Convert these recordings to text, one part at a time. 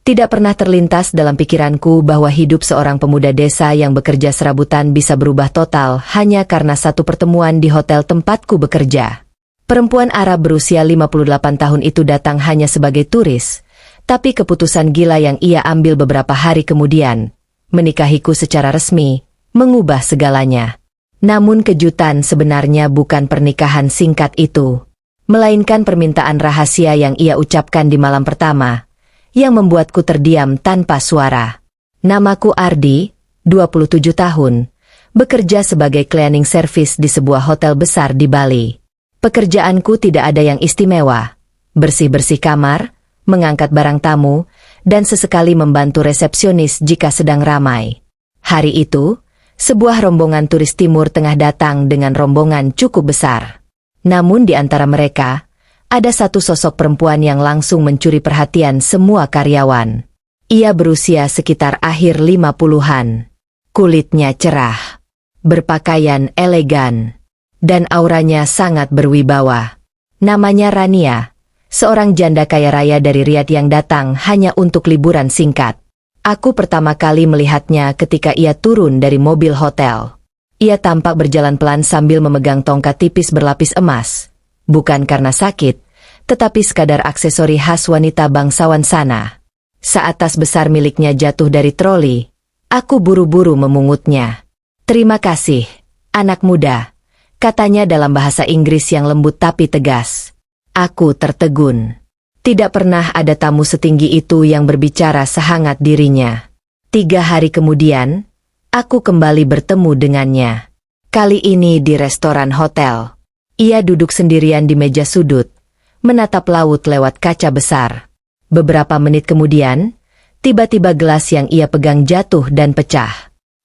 Tidak pernah terlintas dalam pikiranku bahwa hidup seorang pemuda desa yang bekerja serabutan bisa berubah total hanya karena satu pertemuan di hotel tempatku bekerja. Perempuan Arab berusia 58 tahun itu datang hanya sebagai turis, tapi keputusan gila yang ia ambil beberapa hari kemudian, menikahiku secara resmi, mengubah segalanya. Namun kejutan sebenarnya bukan pernikahan singkat itu, melainkan permintaan rahasia yang ia ucapkan di malam pertama, yang membuatku terdiam tanpa suara. Namaku Ardi, 27 tahun, bekerja sebagai cleaning service di sebuah hotel besar di Bali. Pekerjaanku tidak ada yang istimewa, bersih-bersih kamar, mengangkat barang tamu, dan sesekali membantu resepsionis jika sedang ramai. Hari itu, sebuah rombongan turis timur tengah datang dengan rombongan cukup besar. Namun di antara mereka, ada satu sosok perempuan yang langsung mencuri perhatian semua karyawan. Ia berusia sekitar akhir 50-an. Kulitnya cerah, berpakaian elegan, dan auranya sangat berwibawa. Namanya Rania, seorang janda kaya raya dari Riyadh yang datang hanya untuk liburan singkat. Aku pertama kali melihatnya ketika ia turun dari mobil hotel. Ia tampak berjalan pelan sambil memegang tongkat tipis berlapis emas. Bukan karena sakit, tetapi sekadar aksesori khas wanita bangsawan sana. Saat tas besar miliknya jatuh dari troli, aku buru-buru memungutnya. "Terima kasih, anak muda," katanya dalam bahasa Inggris yang lembut tapi tegas. Aku tertegun. Tidak pernah ada tamu setinggi itu yang berbicara sehangat dirinya. 3 hari kemudian, aku kembali bertemu dengannya. Kali ini di restoran hotel. Ia duduk sendirian di meja sudut, menatap laut lewat kaca besar. Beberapa menit kemudian, tiba-tiba gelas yang ia pegang jatuh dan pecah.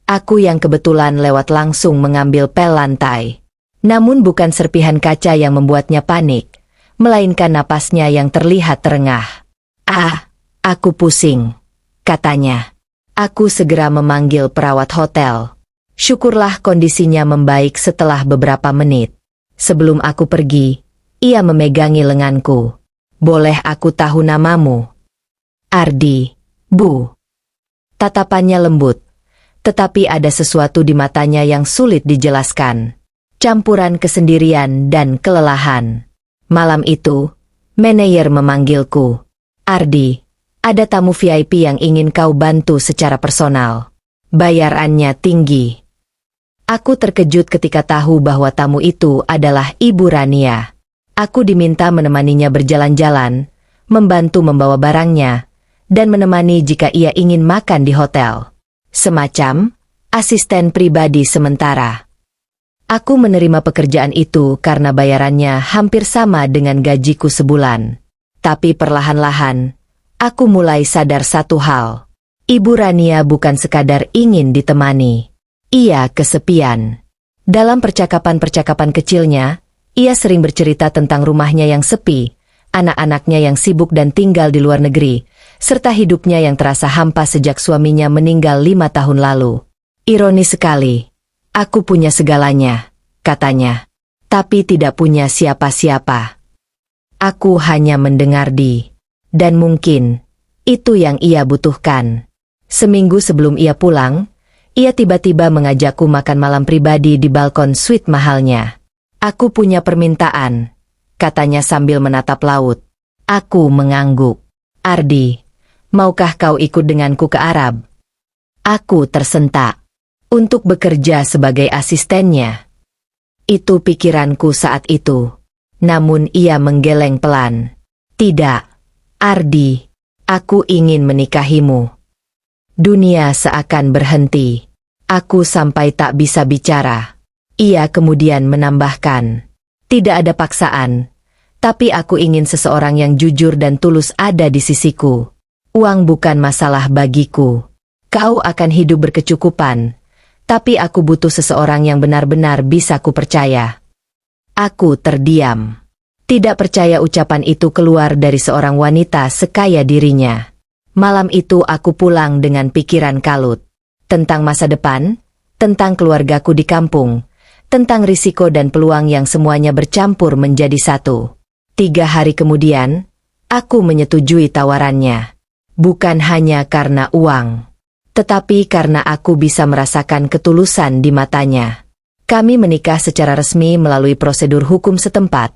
Aku yang kebetulan lewat langsung mengambil pel lantai. Namun bukan serpihan kaca yang membuatnya panik, melainkan napasnya yang terlihat terengah. "Ah, aku pusing," katanya. Aku segera memanggil perawat hotel. Syukurlah kondisinya membaik setelah beberapa menit. Sebelum aku pergi, ia memegangi lenganku. "Boleh aku tahu namamu?" "Ardi, Bu." Tatapannya lembut, tetapi ada sesuatu di matanya yang sulit dijelaskan. Campuran kesendirian dan kelelahan. Malam itu, manajer memanggilku. "Ardi, ada tamu VIP yang ingin kau bantu secara personal. Bayarannya tinggi." Aku terkejut ketika tahu bahwa tamu itu adalah Ibu Rania. Aku diminta menemaninya berjalan-jalan, membantu membawa barangnya, dan menemani jika ia ingin makan di hotel. Semacam asisten pribadi sementara. Aku menerima pekerjaan itu karena bayarannya hampir sama dengan gajiku sebulan. Tapi perlahan-lahan, aku mulai sadar satu hal. Ibu Rania bukan sekadar ingin ditemani. Ia kesepian. Dalam percakapan-percakapan kecilnya, ia sering bercerita tentang rumahnya yang sepi, anak-anaknya yang sibuk dan tinggal di luar negeri, serta hidupnya yang terasa hampa sejak suaminya meninggal 5 tahun lalu. "Ironis sekali. Aku punya segalanya," katanya, "tapi tidak punya siapa-siapa." Aku hanya mendengar dan mungkin itu yang ia butuhkan. Seminggu sebelum ia pulang, ia tiba-tiba mengajakku makan malam pribadi di balkon suite mahalnya. "Aku punya permintaan," katanya sambil menatap laut. Aku mengangguk. "Ardi, maukah kau ikut denganku ke Arab?" Aku tersentak. "Untuk bekerja sebagai asistennya?" Itu pikiranku saat itu. Namun ia menggeleng pelan. "Tidak, Ardi, aku ingin menikahimu." Dunia seakan berhenti. Aku sampai tak bisa bicara. Ia kemudian menambahkan, "Tidak ada paksaan, tapi aku ingin seseorang yang jujur dan tulus ada di sisiku. Uang bukan masalah bagiku. Kau akan hidup berkecukupan, tapi aku butuh seseorang yang benar-benar bisa kupercaya." Aku terdiam. Tidak percaya ucapan itu keluar dari seorang wanita sekaya dirinya. Malam itu aku pulang dengan pikiran kalut. Tentang masa depan, tentang keluargaku di kampung, tentang risiko dan peluang yang semuanya bercampur menjadi satu. 3 hari kemudian, aku menyetujui tawarannya. Bukan hanya karena uang, tetapi karena aku bisa merasakan ketulusan di matanya. Kami menikah secara resmi melalui prosedur hukum setempat,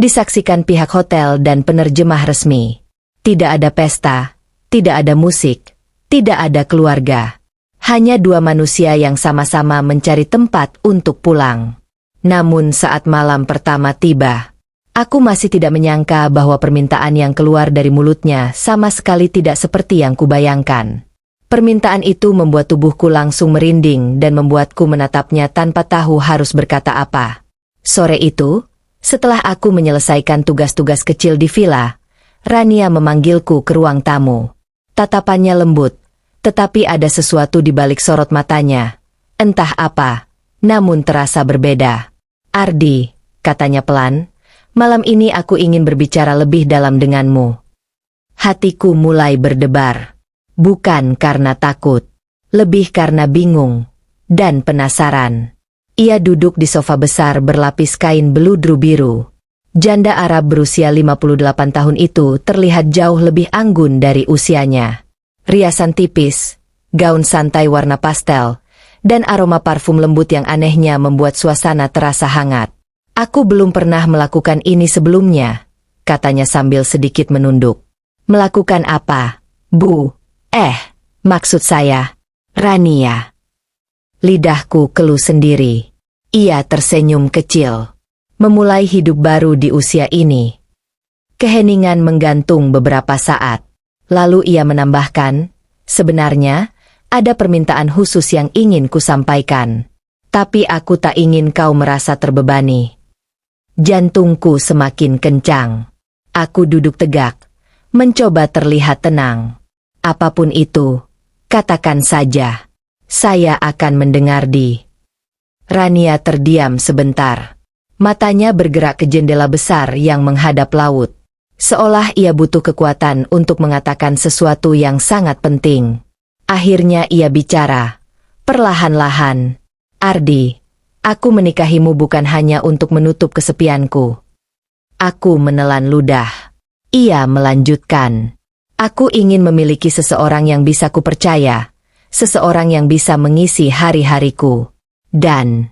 disaksikan pihak hotel dan penerjemah resmi. Tidak ada pesta, tidak ada musik, tidak ada keluarga. Hanya dua manusia yang sama-sama mencari tempat untuk pulang. Namun saat malam pertama tiba, aku masih tidak menyangka bahwa permintaan yang keluar dari mulutnya sama sekali tidak seperti yang kubayangkan. Permintaan itu membuat tubuhku langsung merinding dan membuatku menatapnya tanpa tahu harus berkata apa. Sore itu, setelah aku menyelesaikan tugas-tugas kecil di villa, Rania memanggilku ke ruang tamu. Tatapannya lembut, tetapi ada sesuatu di balik sorot matanya. Entah apa, namun terasa berbeda. "Ardi," katanya pelan, "malam ini aku ingin berbicara lebih dalam denganmu." Hatiku mulai berdebar. Bukan karena takut, lebih karena bingung dan penasaran. Ia duduk di sofa besar berlapis kain beludru biru. Janda Arab berusia 58 tahun itu terlihat jauh lebih anggun dari usianya. Riasan tipis, gaun santai warna pastel, dan aroma parfum lembut yang anehnya membuat suasana terasa hangat. "Aku belum pernah melakukan ini sebelumnya," katanya sambil sedikit menunduk. "Melakukan apa, Bu?" Maksud saya, Rania." Lidahku keluh sendiri. Ia tersenyum kecil. Memulai hidup baru di usia ini. Keheningan menggantung beberapa saat. Lalu ia menambahkan, "Sebenarnya, ada permintaan khusus yang ingin kusampaikan. Tapi aku tak ingin kau merasa terbebani." Jantungku semakin kencang. Aku duduk tegak, mencoba terlihat tenang. "Apapun itu, katakan saja. Saya akan mendengar." Rania terdiam sebentar. Matanya bergerak ke jendela besar yang menghadap laut. Seolah ia butuh kekuatan untuk mengatakan sesuatu yang sangat penting. Akhirnya ia bicara, perlahan-lahan. "Ardi, aku menikahimu bukan hanya untuk menutup kesepianku." Aku menelan ludah. Ia melanjutkan, "Aku ingin memiliki seseorang yang bisa kupercaya, seseorang yang bisa mengisi hari-hariku." Dan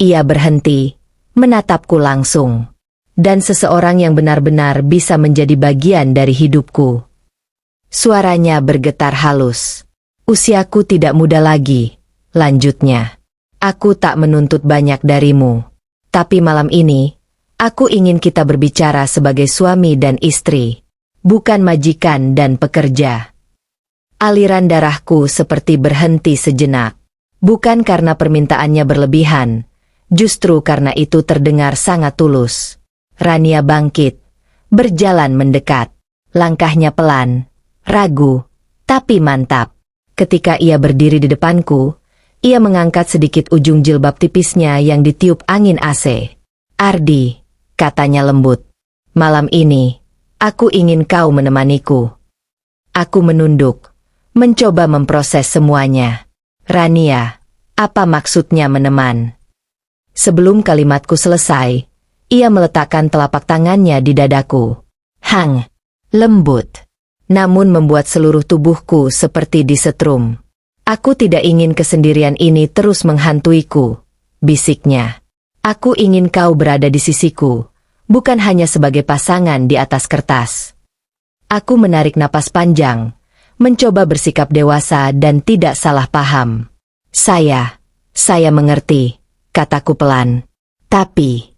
ia berhenti, menatapku langsung. "Dan seseorang yang benar-benar bisa menjadi bagian dari hidupku." Suaranya bergetar halus. "Usiaku tidak muda lagi," lanjutnya. "Aku tak menuntut banyak darimu. Tapi malam ini, aku ingin kita berbicara sebagai suami dan istri. Bukan majikan dan pekerja." Aliran darahku seperti berhenti sejenak. Bukan karena permintaannya berlebihan, justru karena itu terdengar sangat tulus. Rania bangkit, berjalan mendekat. Langkahnya pelan, ragu, tapi mantap. Ketika ia berdiri di depanku, ia mengangkat sedikit ujung jilbab tipisnya yang ditiup angin AC. "Ardi," katanya lembut, "malam ini, aku ingin kau menemaniku." Aku menunduk, mencoba memproses semuanya. "Rania, apa maksudnya meneman?" Sebelum kalimatku selesai, ia meletakkan telapak tangannya di dadaku. Lembut, namun membuat seluruh tubuhku seperti disetrum. "Aku tidak ingin kesendirian ini terus menghantuiku," bisiknya. "Aku ingin kau berada di sisiku, bukan hanya sebagai pasangan di atas kertas." Aku menarik napas panjang, mencoba bersikap dewasa dan tidak salah paham. Saya mengerti," kataku pelan. "Tapi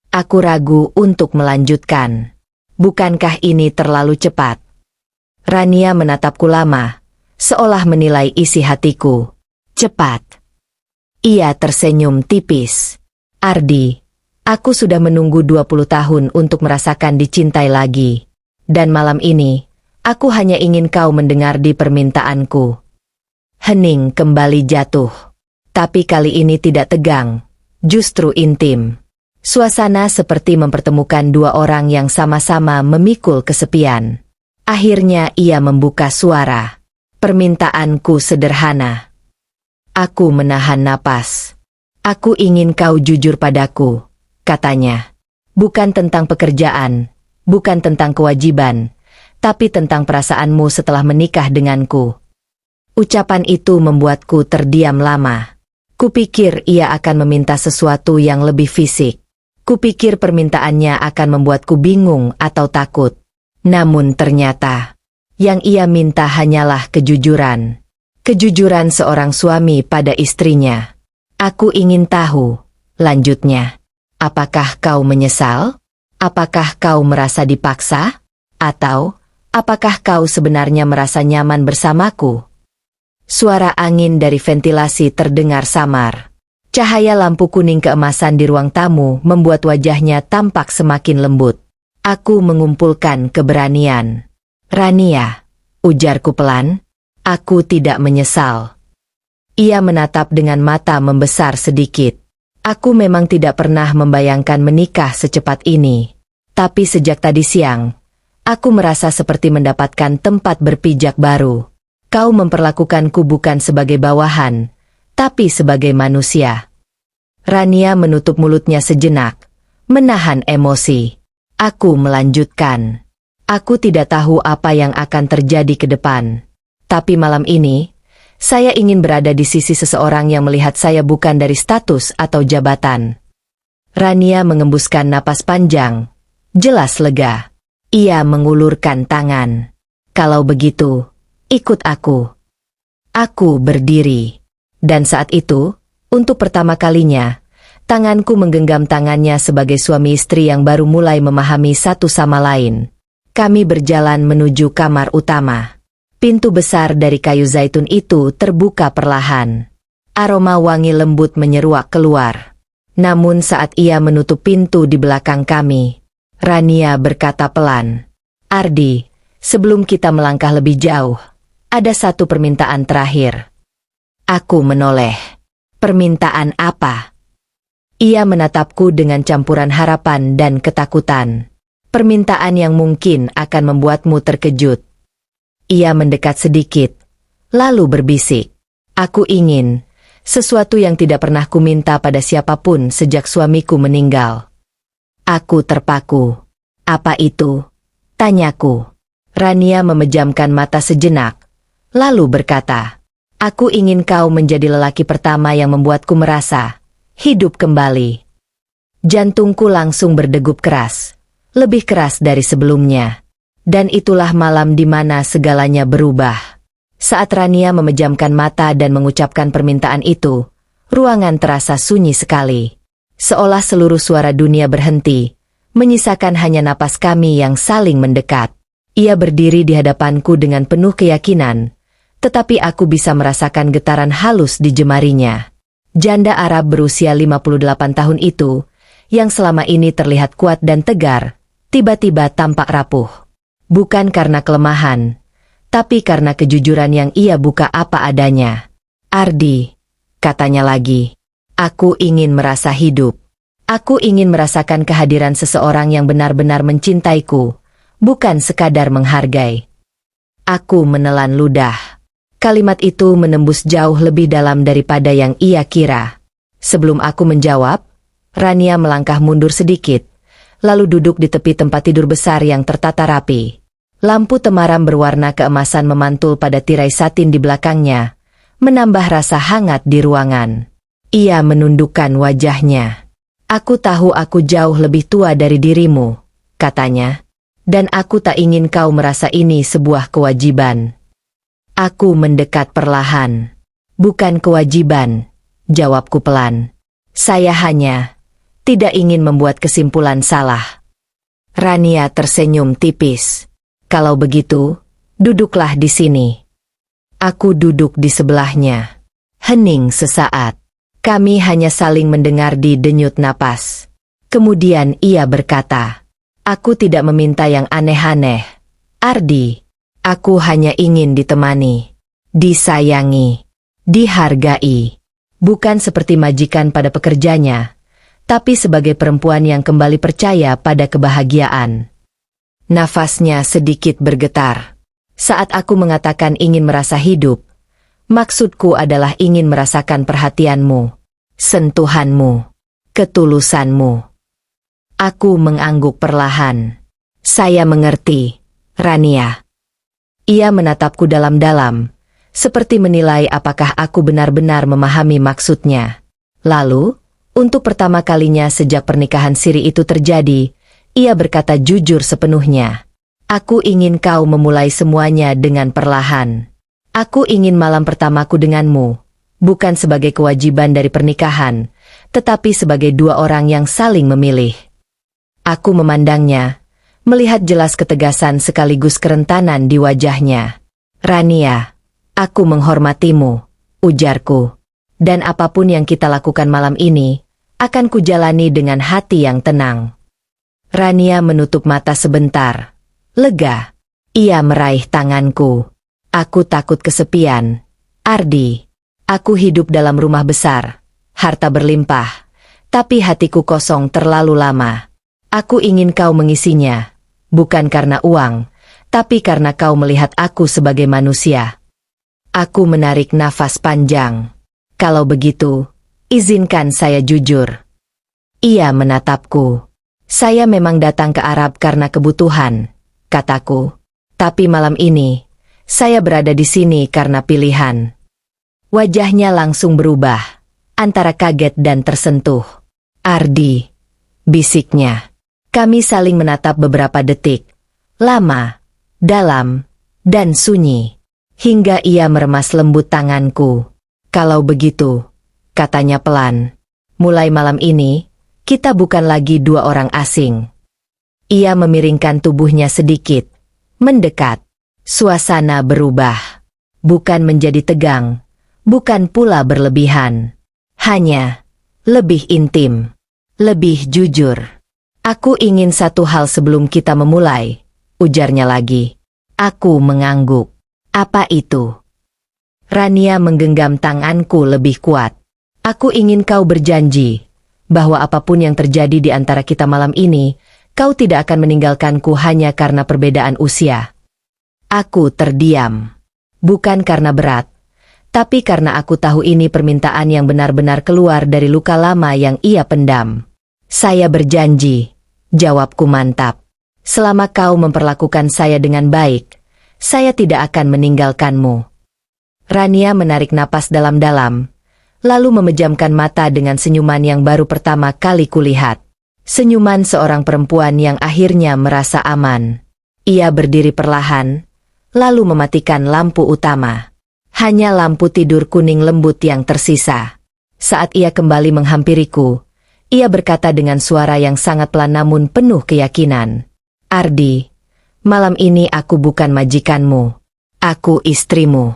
aku ragu untuk melanjutkan. Bukankah ini terlalu cepat?" Rania menatapku lama, seolah menilai isi hatiku. "Cepat?" Ia tersenyum tipis. "Ardi, aku sudah menunggu 20 tahun untuk merasakan dicintai lagi. Dan malam ini, aku hanya ingin kau mendengar di permintaanku." Hening kembali jatuh. Tapi kali ini tidak tegang, justru intim. Suasana seperti mempertemukan dua orang yang sama-sama memikul kesepian. Akhirnya ia membuka suara. "Permintaanku sederhana." Aku menahan napas. "Aku ingin kau jujur padaku," katanya. "Bukan tentang pekerjaan, bukan tentang kewajiban, tapi tentang perasaanmu setelah menikah denganku. Ucapan itu membuatku terdiam lama. Kupikir ia akan meminta sesuatu yang lebih fisik. Kupikir permintaannya akan membuatku bingung atau takut. Namun ternyata, yang ia minta hanyalah kejujuran. Kejujuran seorang suami pada istrinya. Aku ingin tahu, lanjutnya. Apakah kau menyesal? Apakah kau merasa dipaksa? Atau, apakah kau sebenarnya merasa nyaman bersamaku? Suara angin dari ventilasi terdengar samar. Cahaya lampu kuning keemasan di ruang tamu membuat wajahnya tampak semakin lembut. Aku mengumpulkan keberanian. Rania, ujarku pelan, aku tidak menyesal. Ia menatap dengan mata membesar sedikit. Aku memang tidak pernah membayangkan menikah secepat ini. Tapi sejak tadi siang, aku merasa seperti mendapatkan tempat berpijak baru. Kau memperlakukanku bukan sebagai bawahan, tapi sebagai manusia. Rania menutup mulutnya sejenak, menahan emosi. Aku melanjutkan. Aku tidak tahu apa yang akan terjadi ke depan. Tapi malam ini, saya ingin berada di sisi seseorang yang melihat saya bukan dari status atau jabatan. Rania mengembuskan napas panjang. Jelas lega. Ia mengulurkan tangan. Kalau begitu, ikut aku. Aku berdiri. Dan saat itu, untuk pertama kalinya, tanganku menggenggam tangannya sebagai suami istri yang baru mulai memahami satu sama lain. Kami berjalan menuju kamar utama. Pintu besar dari kayu zaitun itu terbuka perlahan. Aroma wangi lembut menyeruak keluar. Namun saat ia menutup pintu di belakang kami, Rania berkata pelan, "Ardi, sebelum kita melangkah lebih jauh, ada satu permintaan terakhir." Aku menoleh. Permintaan apa? Ia menatapku dengan campuran harapan dan ketakutan. Permintaan yang mungkin akan membuatmu terkejut. Ia mendekat sedikit, lalu berbisik. Aku ingin sesuatu yang tidak pernah kuminta pada siapapun sejak suamiku meninggal. Aku terpaku. Apa itu? Tanyaku. Rania memejamkan mata sejenak, lalu berkata, "Aku ingin kau menjadi lelaki pertama yang membuatku merasa hidup kembali." Jantungku langsung berdegup keras, lebih keras dari sebelumnya. Dan itulah malam di mana segalanya berubah. Saat Rania memejamkan mata dan mengucapkan permintaan itu, ruangan terasa sunyi sekali. Seolah seluruh suara dunia berhenti, menyisakan hanya napas kami yang saling mendekat. Ia berdiri di hadapanku dengan penuh keyakinan, tetapi aku bisa merasakan getaran halus di jemarinya. Janda Arab berusia 58 tahun itu, yang selama ini terlihat kuat dan tegar, tiba-tiba tampak rapuh. Bukan karena kelemahan, tapi karena kejujuran yang ia buka apa adanya. "Ardi," katanya lagi, "aku ingin merasa hidup. Aku ingin merasakan kehadiran seseorang yang benar-benar mencintaiku, bukan sekadar menghargai." Aku menelan ludah. Kalimat itu menembus jauh lebih dalam daripada yang ia kira. Sebelum aku menjawab, Rania melangkah mundur sedikit, lalu duduk di tepi tempat tidur besar yang tertata rapi. Lampu temaram berwarna keemasan memantul pada tirai satin di belakangnya, menambah rasa hangat di ruangan. Ia menundukkan wajahnya. "Aku tahu aku jauh lebih tua dari dirimu," katanya, "dan aku tak ingin kau merasa ini sebuah kewajiban." Aku mendekat perlahan. "Bukan kewajiban," jawabku pelan. "Saya hanya tidak ingin membuat kesimpulan salah." Rania tersenyum tipis. "Kalau begitu, duduklah di sini." Aku duduk di sebelahnya. Hening sesaat. Kami hanya saling mendengar di denyut napas. Kemudian ia berkata, "Aku tidak meminta yang aneh-aneh, Ardi. Aku hanya ingin ditemani, disayangi, dihargai. Bukan seperti majikan pada pekerjanya, tapi sebagai perempuan yang kembali percaya pada kebahagiaan." Nafasnya sedikit bergetar. Saat aku mengatakan ingin merasa hidup, maksudku adalah ingin merasakan perhatianmu, sentuhanmu, ketulusanmu. Aku mengangguk perlahan. "Saya mengerti, Rania. Ia menatapku dalam-dalam, seperti menilai apakah aku benar-benar memahami maksudnya. Lalu, untuk pertama kalinya sejak pernikahan siri itu terjadi, ia berkata jujur sepenuhnya. Aku ingin kau memulai semuanya dengan perlahan. Aku ingin malam pertamaku denganmu, bukan sebagai kewajiban dari pernikahan, tetapi sebagai dua orang yang saling memilih. Aku memandangnya, melihat jelas ketegasan sekaligus kerentanan di wajahnya. Rania, aku menghormatimu, ujarku. Dan apapun yang kita lakukan malam ini, akan kujalani dengan hati yang tenang. Rania menutup mata sebentar. Lega. Ia meraih tanganku. Aku takut kesepian. Ardi, aku hidup dalam rumah besar. Harta berlimpah. Tapi hatiku kosong terlalu lama. Aku ingin kau mengisinya. Bukan karena uang, tapi karena kau melihat aku sebagai manusia. Aku menarik nafas panjang. Kalau begitu, izinkan saya jujur. Ia menatapku. Saya memang datang ke Arab karena kebutuhan, kataku. Tapi malam ini, saya berada di sini karena pilihan. Wajahnya langsung berubah, antara kaget dan tersentuh. Ardi, bisiknya. Kami saling menatap beberapa detik. Lama, dalam, dan sunyi. Hingga ia meremas lembut tanganku. Kalau begitu, katanya pelan, mulai malam ini, kita bukan lagi dua orang asing. Ia memiringkan tubuhnya sedikit, mendekat. Suasana berubah. Bukan menjadi tegang, bukan pula berlebihan. Hanya, lebih intim, lebih jujur. Aku ingin satu hal sebelum kita memulai, ujarnya lagi. Aku mengangguk. Apa itu? Rania menggenggam tanganku lebih kuat. Aku ingin kau berjanji, bahwa apapun yang terjadi di antara kita malam ini, kau tidak akan meninggalkanku hanya karena perbedaan usia. Aku terdiam. Bukan karena berat, tapi karena aku tahu ini permintaan yang benar-benar keluar dari luka lama yang ia pendam. Saya berjanji, jawabku mantap. Selama kau memperlakukan saya dengan baik, saya tidak akan meninggalkanmu. Rania menarik napas dalam-dalam, lalu memejamkan mata dengan senyuman yang baru pertama kali kulihat. Senyuman seorang perempuan yang akhirnya merasa aman. Ia berdiri perlahan, lalu mematikan lampu utama. Hanya lampu tidur kuning lembut yang tersisa. Saat ia kembali menghampiriku, ia berkata dengan suara yang sangat pelan namun penuh keyakinan. Ardi, malam ini aku bukan majikanmu. Aku istrimu.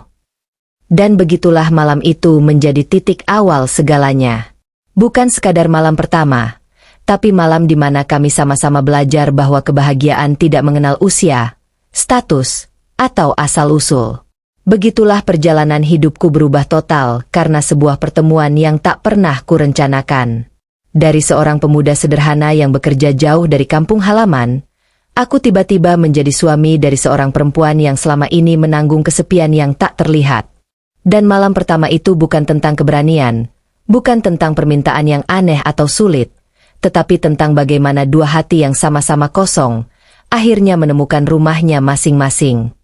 Dan begitulah malam itu menjadi titik awal segalanya. Bukan sekadar malam pertama, tapi malam di mana kami sama-sama belajar bahwa kebahagiaan tidak mengenal usia, status, atau asal-usul. Begitulah perjalanan hidupku berubah total karena sebuah pertemuan yang tak pernah kurencanakan. Dari seorang pemuda sederhana yang bekerja jauh dari kampung halaman, aku tiba-tiba menjadi suami dari seorang perempuan yang selama ini menanggung kesepian yang tak terlihat. Dan malam pertama itu bukan tentang keberanian, bukan tentang permintaan yang aneh atau sulit, tetapi tentang bagaimana dua hati yang sama-sama kosong, akhirnya menemukan rumahnya masing-masing.